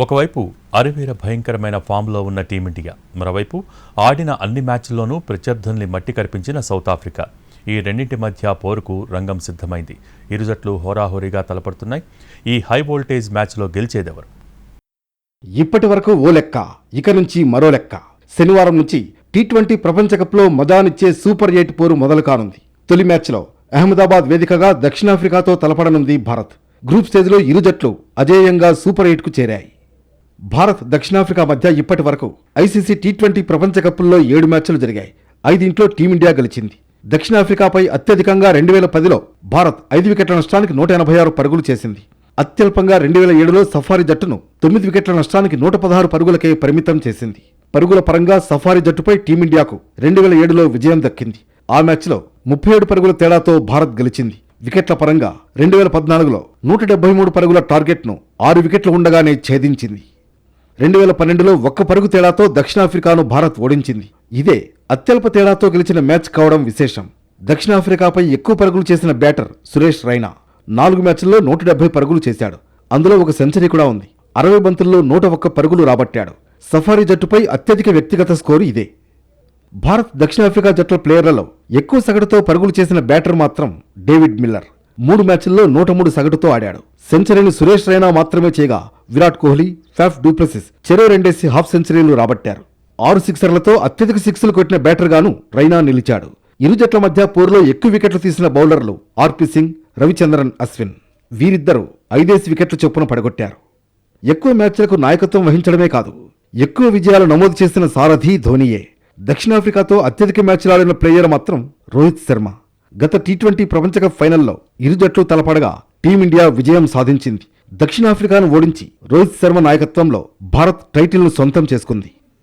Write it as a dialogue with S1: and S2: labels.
S1: ఒకవైపు అరివేర భయంకరమైన ఫామ్లో ఉన్న టీమిండియా, మరోవైపు ఆడిన అన్ని మ్యాచ్ల్లోనూ ప్రత్యర్థుల్ని మట్టి కరిపించిన సౌత్ ఆఫ్రికా. ఈ రెండింటి మధ్య పోరుకు రంగం సిద్ధమైంది. ఇరు జట్లు హోరాహోరీగా తలపడుతున్నాయి. ఈ హై వోల్టేజ్ మ్యాచ్లో గెలిచేదెవరు?
S2: ఇప్పటి వరకు ఓ లెక్క, ఇక నుంచి మరో లెక్క. శనివారం నుంచి టీ20 ప్రపంచ కప్లో మజానిచ్చే సూపర్ 8 పోరు మొదలు కానుంది. తొలి మ్యాచ్లో అహ్మదాబాద్ వేదికగా దక్షిణాఫ్రికాతో తలపడనుంది భారత్. గ్రూప్ స్టేజ్లో ఇరు జట్లు అజేయంగా సూపర్ 8కు చేరాయి. భారత్ దక్షిణాఫ్రికా మధ్య ఇప్పటి వరకు ఐసీసీ టీ20 ప్రపంచ కప్పుల్లో 7 మ్యాచ్లు జరిగాయి. 5 టీమిండియా గెలిచింది. దక్షిణాఫ్రికాపై అత్యధికంగా 2010లో భారత్ 5 వికెట్ల నష్టానికి 186 పరుగులు చేసింది. అత్యల్పంగా 2007లో సఫారీ జట్టును 9 వికెట్ల నష్టానికి 116 పరుగులకే పరిమితం చేసింది. పరుగుల పరంగా సఫారీ జట్టుపై టీమిండియాకు 2007లో విజయం దక్కింది. ఆ మ్యాచ్లో 37 పరుగుల తేడాతో భారత్ గెలిచింది. వికెట్ల పరంగా 2014లో 173 పరుగుల టార్గెట్ను 6 వికెట్లు ఉండగానే ఛేదించింది. 2012లో 1 పరుగు తేడాతో దక్షిణాఫ్రికాను భారత్ ఓడించింది. ఇదే అత్యల్ప తేడాతో గెలిచిన మ్యాచ్ కావడం విశేషం. దక్షిణాఫ్రికాపై ఎక్కువ పరుగులు చేసిన బ్యాటర్ సురేష్ రైనా 4 మ్యాచ్ల్లో 170 పరుగులు చేశాడు. అందులో ఒక సెంచరీ కూడా ఉంది. 60 బంతుల్లో 101 పరుగులు రాబట్టాడు. సఫారీ జట్టుపై అత్యధిక వ్యక్తిగత స్కోరు ఇదే. భారత్ దక్షిణాఫ్రికా జట్ల ప్లేయర్లలో ఎక్కువ సగటుతో పరుగులు చేసిన బ్యాటర్ మాత్రం డేవిడ్ మిల్లర్. 3 మ్యాచ్ల్లో 103 సగటుతో ఆడాడు. సెంచరీని సురేష్ రైనా మాత్రమే చేయగా Virat Kohli, Faf du Plessis చెరో 2 హాఫ్ సెంచరీలు రాబట్టారు. 6 సిక్సర్లతో అత్యధిక సిక్స్లు కొట్టిన బ్యాటర్గాను రైనా నిలిచాడు. ఇరు జట్ల మధ్య పోరులో ఎక్కువ వికెట్లు తీసిన బౌలర్లు ఆర్పీ సింగ్, రవిచంద్రన్ అశ్విన్. వీరిద్దరూ 5 వికెట్ల చొప్పున పడగొట్టారు. ఎక్కువ మ్యాచ్లకు నాయకత్వం వహించడమే కాదు, ఎక్కువ విజయాలు నమోదు చేసిన సారథి ధోనీయే. దక్షిణాఫ్రికాతో అత్యధిక మ్యాచ్లు ఆడిన ప్లేయర్ మాత్రం రోహిత్ శర్మ. గత టీ20 ప్రపంచ కప్ ఫైనల్లో ఇరు జట్లు తలపడగా టీమిండియా విజయం సాధించింది. దక్షిణాఫ్రికాను ఓడించి రోహిత్ శర్మ నాయకత్వంలో భారత్ టైటిల్ను సొంతం చేసుకుంది.